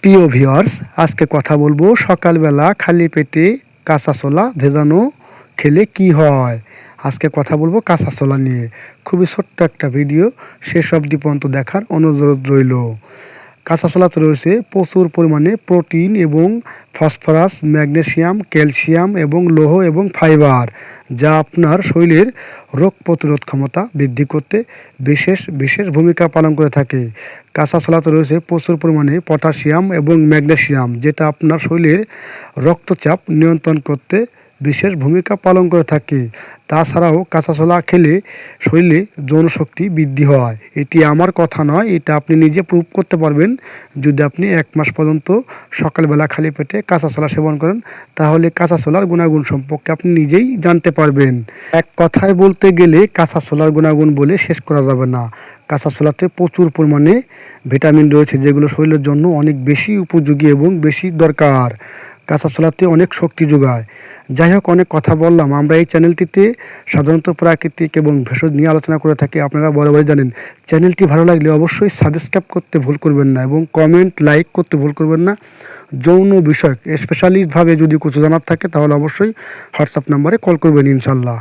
প্রিয় ভিউয়ার্স, আজকে কথা বলবো সকালবেলা খালি পেটে কাঁচা ছোলা ভেজানো খেলে কি হয়। আজকে কথা বলবো কাঁচা ছোলা নিয়ে। খুবই ছোট্ট একটা ভিডিও, শেষ অবধি পর্যন্ত দেখার অনুরোধ রইল। কাঁচা ছোলাতে রয়েছে প্রচুর পরিমাণে প্রোটিন এবং ফসফরাস, ম্যাগনেসিয়াম, ক্যালসিয়াম এবং লৌহ এবং ফাইবার, যা আপনার শরীরের রোগ প্রতিরোধ ক্ষমতা বৃদ্ধি করতে বিশেষ বিশেষ ভূমিকা পালন করে থাকে। কাঁচা ছোলাতে রয়েছে প্রচুর পরিমাণে পটাশিয়াম এবং ম্যাগনেসিয়াম, যেটা আপনার শরীরের রক্তচাপ নিয়ন্ত্রণ করতে বিশেষ ভূমিকা পালন করে থাকে। তাছাড়াও কাঁচা ছোলা খেলে শরীরে যৌনশক্তি বৃদ্ধি হয়। এটি আমার কথা নয়, এটা আপনি নিজে প্রুভ করতে পারবেন যদি আপনি 1 মাস পর্যন্ত সকালবেলা খালি পেটে কাঁচা ছোলা সেবন করেন। তাহলে কাঁচা ছোলার গুণাগুণ সম্পর্কে আপনি নিজেই জানতে পারবেন। এক কথায় বলতে গেলে কাঁচা ছোলার গুণাগুণ বলে শেষ করা যাবে না। কাঁচা ছোলাতে প্রচুর পরিমাণে ভিটামিন রয়েছে, যেগুলো শরীরের জন্য অনেক বেশি উপযোগী এবং বেশি দরকার। কাঁচা ছোলাতে অনেক শক্তি যোগায়। যাই হোক, অনেক কথা বললাম। আমরা এই চ্যানেলটিতে সাধারণত প্রাকৃতিক এবং ভেষজ নিয়ে আলোচনা করে থাকি, আপনারা বরাবরই জানেন। চ্যানেলটি ভালো লাগলে অবশ্যই সাবস্ক্রাইব করতে ভুল করবেন না এবং কমেন্ট লাইক করতে ভুল করবেন না। যৌন বিষয়ক স্পেশালিস্টভাবে যদি কিছু জানার থাকে তাহলে অবশ্যই হোয়াটসঅ্যাপ নাম্বারে কল করবেন ইনশাল্লাহ।